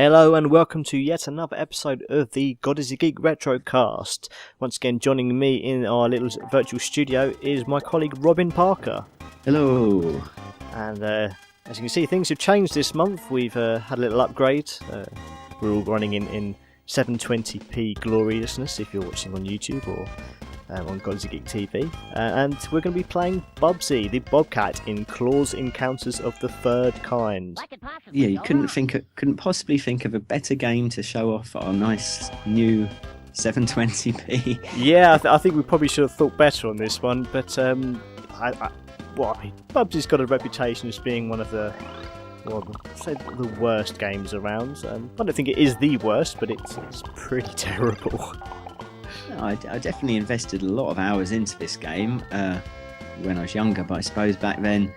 Hello and welcome to yet another episode of the God is a Geek Retrocast. Once again, joining me in our little virtual studio is my colleague Robin Parker. Hello. And as you can see, things have changed this month. We've had a little upgrade. We're all running in 720p gloriousness if you're watching on YouTube or on God is a Geek TV. And we're going to be playing Bubsy, the Bobcat in Claw's Encounters of the Third Kind. Yeah, you couldn't possibly think of a better game to show off our nice new 720p. Yeah, I think we probably should have thought better on this one, but Bubsy's got a reputation as being one of the worst games around. I don't think it is the worst, but it's pretty terrible. I definitely invested a lot of hours into this game when I was younger, but I suppose back then,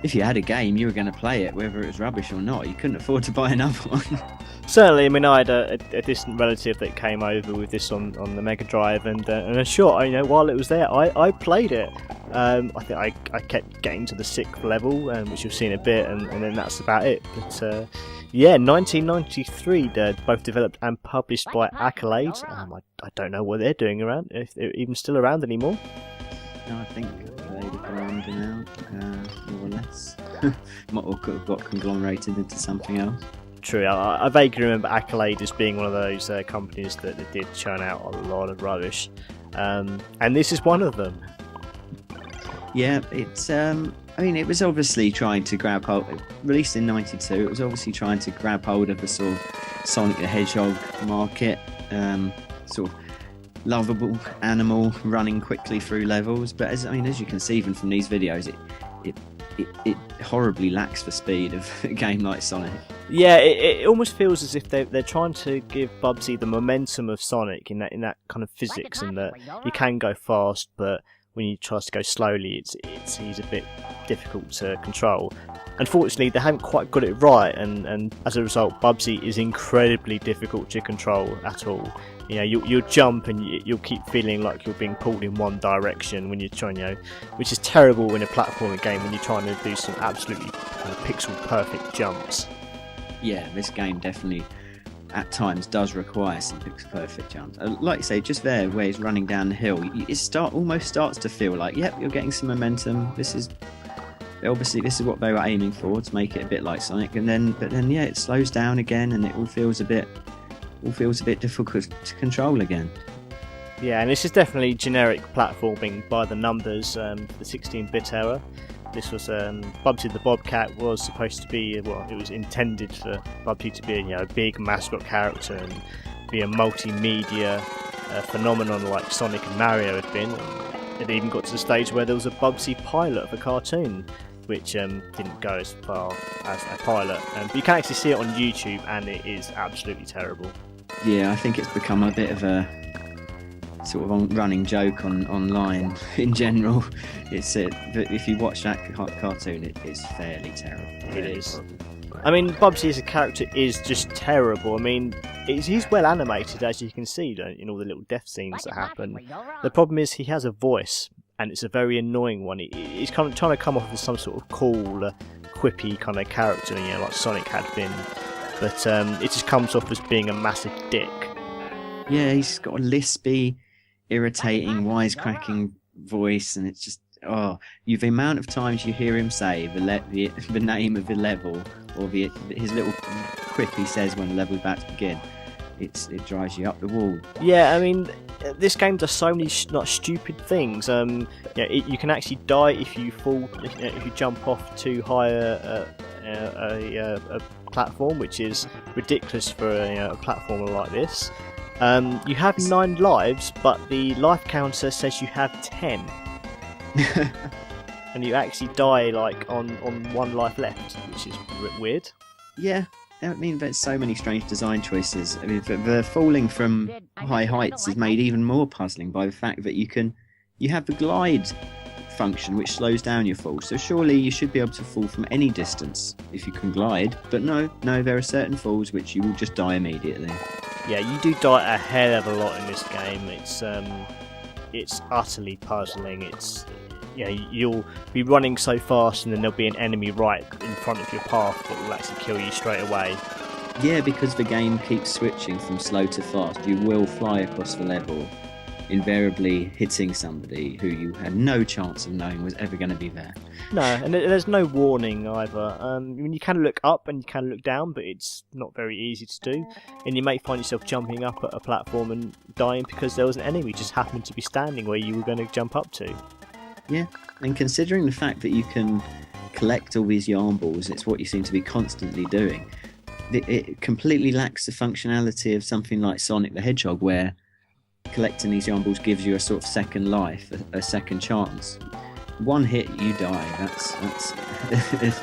if you had a game, you were going to play it, whether it was rubbish or not. You couldn't afford to buy another one. Certainly, I mean, I had a distant relative that came over with this on the Mega Drive, and sure, while it was there, I played it. I think I kept getting to the 6th level, which you'll see in a bit, and then that's about it. But 1993, both developed and published by Accolade. I don't know what they're doing around, if they're even still around anymore. No, I think they've gone now, more or less. Or could have got conglomerated into something else. True, I vaguely remember Accolade as being one of those companies that did churn out a lot of rubbish. And this is one of them. Yeah, it's it was obviously trying to grab hold. Released in '92, it was obviously trying to grab hold of the sort of Sonic the Hedgehog market, sort of lovable animal running quickly through levels. But as you can see even from these videos, it horribly lacks the speed of a game like Sonic. Yeah, it almost feels as if they're trying to give Bubsy the momentum of Sonic in that kind of physics, and that you can go fast, but when you try to go slowly, he's a bit difficult to control. Unfortunately, they haven't quite got it right, and as a result, Bubsy is incredibly difficult to control at all. You'll jump and you'll keep feeling like you're being pulled in one direction when you're trying, which is terrible in a platforming game when you're trying to do some absolutely pixel perfect jumps. Yeah, this game definitely at times does require some pixel perfect jumps. Like you say, just there where he's running down the hill, it almost starts to feel like, yep, you're getting some momentum. This is what they were aiming for, to make it a bit like Sonic. But then it slows down again, and it all feels a bit difficult to control again. Yeah, and this is definitely generic platforming by the numbers, the 16-bit era. This was Bubsy the Bobcat was supposed to be, it was intended for Bubsy to be a big mascot character and be a multimedia phenomenon like Sonic and Mario had been. It even got to the stage where there was a Bubsy pilot of a cartoon, which didn't go as far as a pilot. But you can actually see it on YouTube, and it is absolutely terrible. Yeah, I think it's become a bit of a sort of running joke online in general. It's if you watch that cartoon, it's fairly terrible. It is. I mean, Bubsy as a character is just terrible. I mean, he's well animated, as you can see in all the little death scenes that happen. The problem is he has a voice, and it's a very annoying one. He's kind of trying to come off as some sort of cool, quippy kind of character, like Sonic had been. But it just comes off as being a massive dick. Yeah, he's got a lispy, irritating, wisecracking voice, and it's just the amount of times you hear him say the name of the level, or his little quip he says when the level's about to begin, it drives you up the wall. Yeah, I mean, this game does so many stupid things. You can actually die if you fall, if you jump off too high a platform, which is ridiculous for a platformer like this. You have 9 lives, but the life counter says you have 10. And you actually die on 1 life left, which is weird. Yeah, I mean, there's so many strange design choices. I mean, the falling from high heights is made even more puzzling by the fact that you have the glide function which slows down your fall. So surely you should be able to fall from any distance if you can glide. But no, there are certain falls which you will just die immediately. Yeah, you do die a hell of a lot in this game. It's utterly puzzling. You'll be running so fast, and then there'll be an enemy right in front of your path that will actually kill you straight away. Yeah, because the game keeps switching from slow to fast. You will fly across the level, invariably hitting somebody who you had no chance of knowing was ever going to be there. No, and there's no warning either. You can look up and you can look down, but it's not very easy to do. And you may find yourself jumping up at a platform and dying because there was an enemy just happened to be standing where you were going to jump up to. Yeah, and considering the fact that you can collect all these yarn balls, it's what you seem to be constantly doing. It completely lacks the functionality of something like Sonic the Hedgehog, where collecting these yarn balls gives you a sort of second life, a second chance. One hit, you die. That's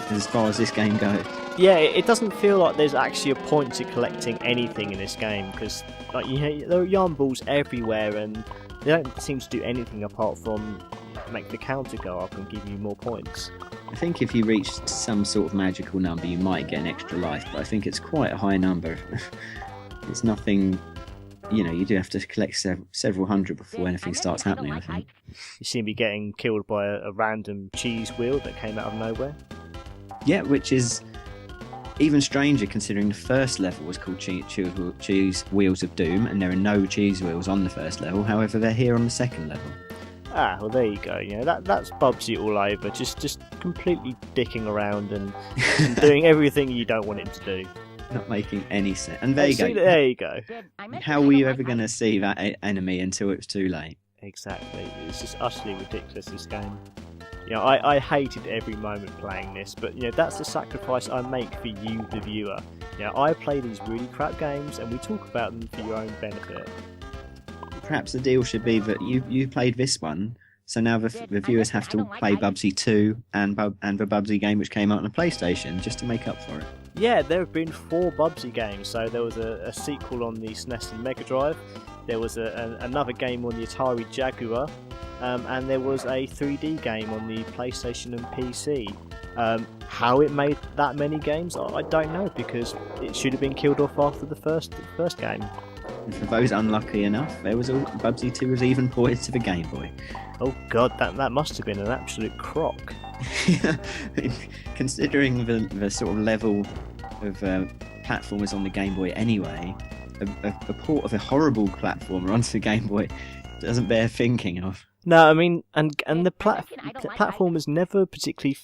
as far as this game goes. Yeah, it doesn't feel like there's actually a point to collecting anything in this game because there are yarn balls everywhere and they don't seem to do anything apart from make the counter go up and give you more points. I think if you reach some sort of magical number, you might get an extra life, but I think it's quite a high number. It's nothing. You do have to collect several hundred before anything starts happening, I think. You seem to be getting killed by a random cheese wheel that came out of nowhere. Yeah, which is even stranger considering the first level was called Cheese Wheels of Doom, and there are no cheese wheels on the first level. However, they're here on the second level. Ah, well, there you go. That's Bubsy all over, just completely dicking around and doing everything you don't want him to do. Not making any sense. And there you go. There you go. How were you ever going to see that enemy until it was too late? Exactly. It's just utterly ridiculous, this game. I hated every moment playing this, but that's the sacrifice I make for you, the viewer. I play these really crap games, and we talk about them for your own benefit. Perhaps the deal should be that you played this one, so now the viewers have to play Bubsy 2 and the Bubsy game which came out on the PlayStation just to make up for it. Yeah, there have been 4 Bubsy games. So there was a sequel on the SNES and Mega Drive, there was another game on the Atari Jaguar, and there was a 3D game on the PlayStation and PC. How it made that many games, I don't know, because it should have been killed off after the first game. And for those unlucky enough, Bubsy 2 was even ported to the Game Boy. Oh god, that must have been an absolute crock. Considering the sort of level of platformers on the Game Boy anyway, a port of a horrible platformer onto the Game Boy doesn't bear thinking of. No, I mean, and the platformers never particularly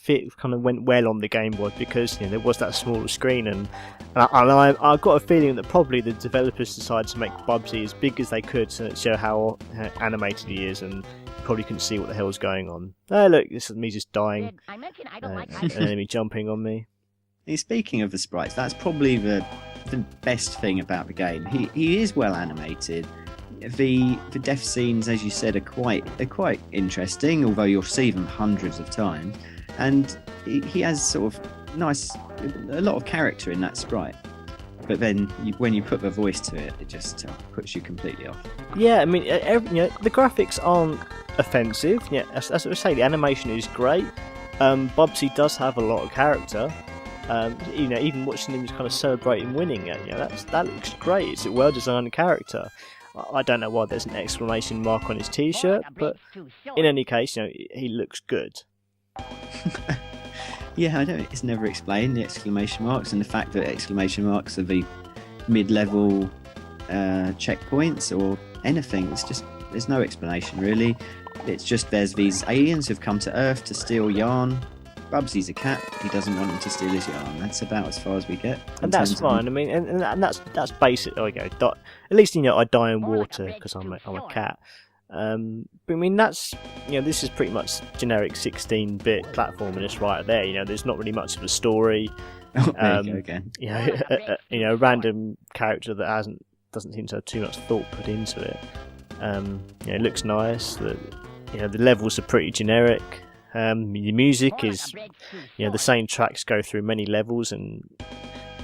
went well on the Game Boy because there was that smaller screen, and I got a feeling that probably the developers decided to make Bubsy as big as they could to show how animated he is, and probably couldn't see what the hell was going on. Oh look, this is me just dying, an enemy jumping on me. Speaking of the sprites, that's probably the best thing about the game. He is well animated. The death scenes, as you said, are quite interesting, although you'll see them hundreds of times. And he has sort of a lot of character in that sprite. But then when you put the voice to it, it just puts you completely off. Yeah, I mean, the graphics aren't offensive. Yeah, as I say, the animation is great. Bubsy does have a lot of character. Even watching him just kind of celebrating winning it, that looks great. It's a well-designed character. I don't know why there's an exclamation mark on his t-shirt, but in any case, he looks good. Yeah, it's never explained, the exclamation marks, and the fact that exclamation marks are the mid-level checkpoints or anything. It's just, there's no explanation really. It's just there's these aliens who've come to Earth to steal yarn. Bubsy's a cat. He doesn't want him to steal his yarn. That's about as far as we get. And that's fine. I mean, and that's basic. There we go. At least I die in water because I'm a cat. But I mean, that's this is pretty much generic 16-bit platform, and it's right there. There's not really much of a story. There you go again. A random character that doesn't seem to have too much thought put into it. It looks nice. The levels are pretty generic. The music is, the same tracks go through many levels, and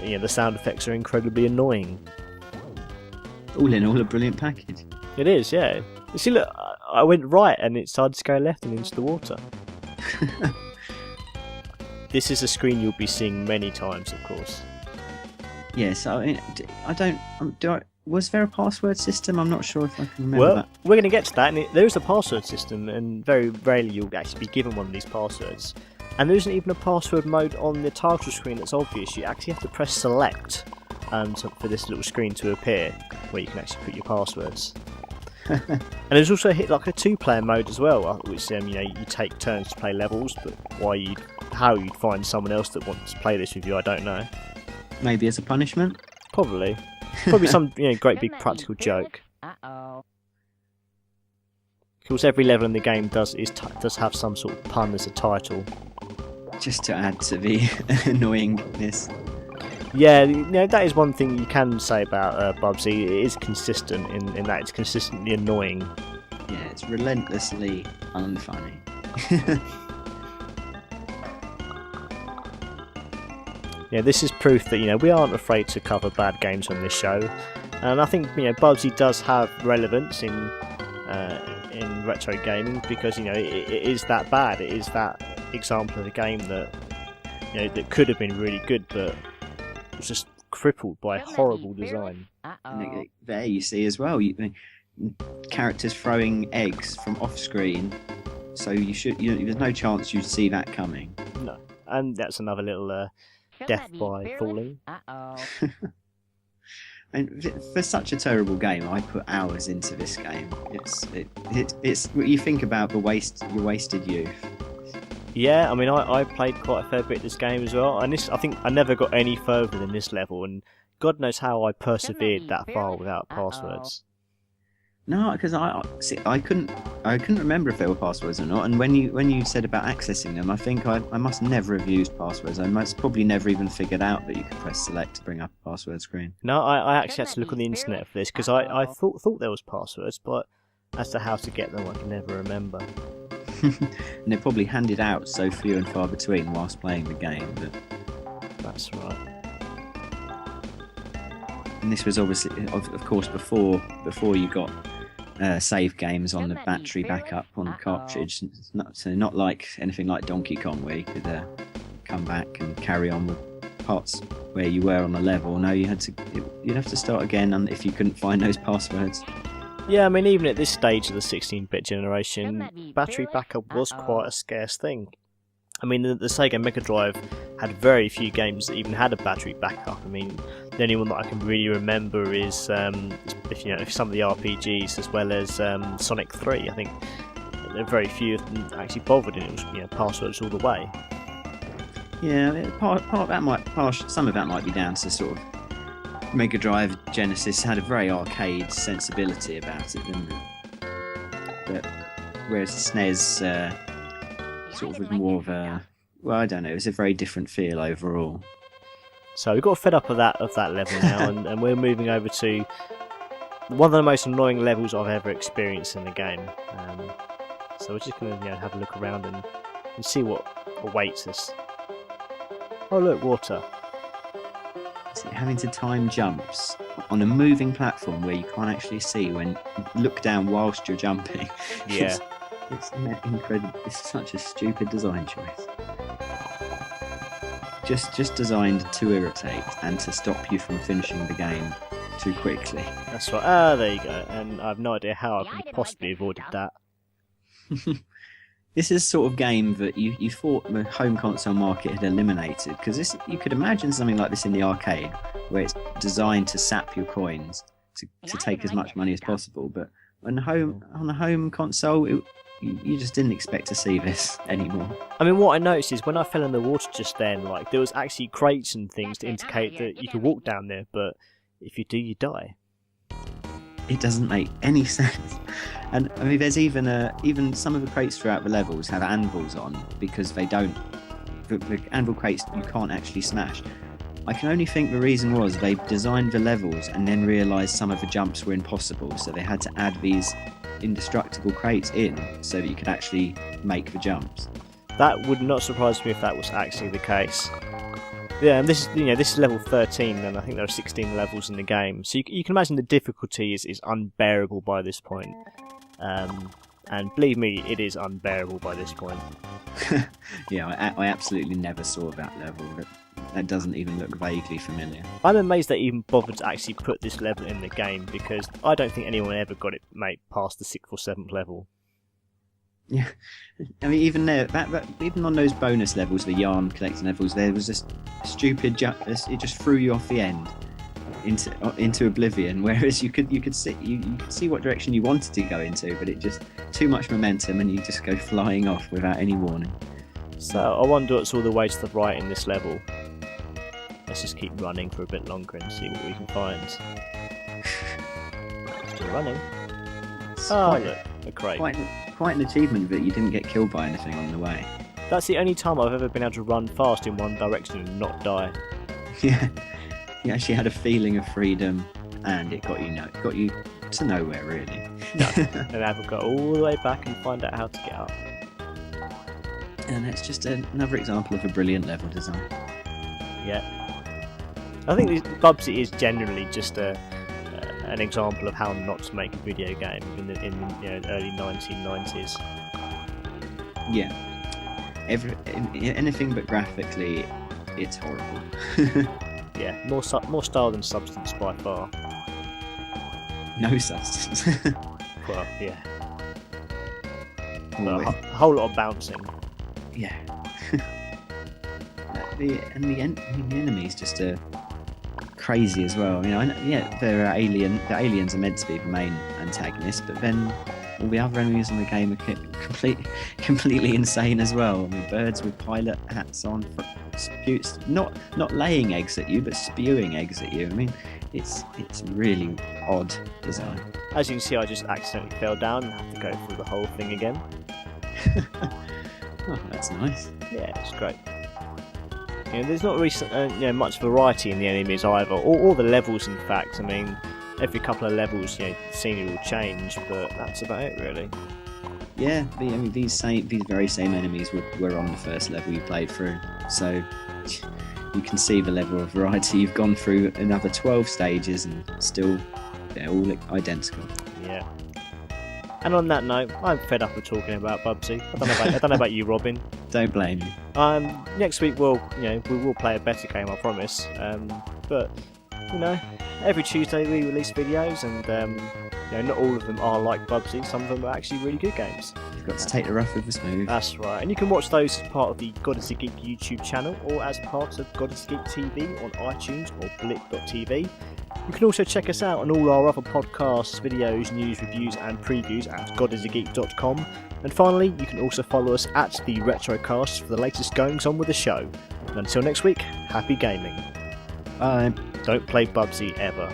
the sound effects are incredibly annoying. All in all, a brilliant package. It is, yeah. You see, look, I went right and it started to go left and into the water. This is a screen you'll be seeing many times, of course. Yes, was there a password system? I'm not sure if I can remember that. We're going to get to that, and there is a password system, and very rarely you'll actually be given one of these passwords. And there isn't even a password mode on the title screen that's obvious. You actually have to press select for this little screen to appear where you can actually put your passwords. And there's also a 2-player mode as well, which you take turns to play levels, but how you'd find someone else that wants to play this with you, I don't know. Maybe as a punishment? Probably some great big practical joke. Of course, every level in the game does have some sort of pun as a title, just to add to the annoyingness. Yeah, that is one thing you can say about Bubsy. It is consistent in that it's consistently annoying. Yeah, it's relentlessly unfunny. Yeah, this is proof that we aren't afraid to cover bad games on this show, and I think Bubsy does have relevance in retro gaming because it is that bad. It is that example of a game that that could have been really good, but was just crippled by horrible design. And there you see as well, characters throwing eggs from off screen, so there's no chance you'd see that coming. No, and that's another little death by falling. And for such a terrible game, I put hours into this game. It's you think about your wasted youth. Yeah, I mean, I played quite a fair bit of this game as well, and I think I never got any further than this level, and God knows how I persevered that far without passwords. No, because I couldn't remember if there were passwords or not, and when you said about accessing them, I think I must never have used passwords. I must probably never even figured out that you could press select to bring up a password screen. No, I actually had to look on the internet for this, because I thought there was passwords, but as to how to get them, I can never remember. And they're probably handed out so few and far between whilst playing the game. That's right. And this was obviously, of course, before you got save games on the battery backup on the cartridge. Not like anything like Donkey Kong where you could come back and carry on with parts where you were on a level. No, you'd have to start again, and if you couldn't find those passwords. Yeah, I mean, even at this stage of the 16-bit generation, battery backup was quite a scarce thing. I mean, the Sega Mega Drive had very few games that even had a battery backup. I mean, the only one that I can really remember is some of the RPGs, as well as Sonic 3. I think there are very few of them actually bothered, and it was passwords all the way. Yeah, part of that some of that might be down to sort of Mega Drive Genesis had a very arcade sensibility about it, didn't it? But whereas the SNES sort of was more of a, well, I don't know, it was a very different feel overall. So we got fed up of that level now, and we're moving over to one of the most annoying levels I've ever experienced in the game. So we're just going to have a look around and see what awaits us. Oh look, water. Having to time jumps on a moving platform where you can't actually see when you look down whilst you're jumping. Yeah. It's incredible. It's such a stupid design choice. Just designed to irritate and to stop you from finishing the game too quickly. That's right. There you go. And I have no idea how I could have possibly avoided that. This is the sort of game that you thought the home console market had eliminated, because you could imagine something like this in the arcade, where it's designed to sap your coins to take as much money as possible. But on a home console, you just didn't expect to see this anymore. I mean, what I noticed is when I fell in the water just then, there was actually crates and things to indicate that you could walk down there, but if you do, you die. It doesn't make any sense. And I mean, there's even some of the crates throughout the levels have anvils on, because the anvil crates you can't actually smash. I can only think the reason was they designed the levels and then realised some of the jumps were impossible, so they had to add these indestructible crates in so that you could actually make the jumps. That would not surprise me if that was actually the case. Yeah, and this is level 13, and I think there are 16 levels in the game, so you can imagine the difficulty is unbearable by this point. And believe me, it is unbearable by this point. Yeah, I absolutely never saw that level. That doesn't even look vaguely familiar. I'm amazed they even bothered to actually put this level in the game, because I don't think anyone ever got it past the 6th or 7th level. Yeah, I mean, even there, even on those bonus levels, the yarn collecting levels, there was this stupid jump. It just threw you off the end. into oblivion. Whereas you could see what direction you wanted to go into, but it just too much momentum, and you just go flying off without any warning. So I wonder what's all the way to the right in this level. Let's just keep running for a bit longer and see what we can find. Still running. Look, a crate. Quite an achievement that you didn't get killed by anything on the way. That's the only time I've ever been able to run fast in one direction and not die. Yeah, you actually had a feeling of freedom, and it got you to nowhere really. No, and now we've got all the way back and find out how to get up. And it's just another example of a brilliant level design. Yeah, I think Bubsy is generally just an example of how not to make a video game in the early 1990s. Yeah, anything but graphically, it's horrible. Yeah, more style than substance by far. No substance. Well, yeah. A whole lot of bouncing. Yeah. The enemies just are crazy as well. The aliens are meant to be the main antagonists, but then all the other enemies in the game are completely insane as well. I mean, birds with pilot hats on, not laying eggs at you, but spewing eggs at you. I mean, it's really odd design. As you can see, I just accidentally fell down and have to go through the whole thing again. Oh, that's nice. Yeah, it's great. There's not really much variety in the enemies either, or the levels. In fact, I mean, every couple of levels, the scenery will change, but that's about it, really. Yeah, these very same enemies were on the first level you played through, so you can see the level of variety. You've gone through another 12 stages, and still they're all identical. Yeah. And on that note, I'm fed up of talking about Bubsy. I don't know about you, Robin. Don't blame me. Next week we will play a better game, I promise. But every Tuesday we release videos, and not all of them are like Bubsy. Some of them are actually really good games. You've got to take the rough with the smooth. That's right. And you can watch those as part of the God is a Geek YouTube channel, or as part of God is a Geek TV on iTunes or blip.tv. You can also check us out on all our other podcasts, videos, news, reviews and previews at godisageek.com. And finally, you can also follow us at the Retrocast for the latest goings on with the show. And until next week, happy gaming. Bye. Don't play Bubsy ever.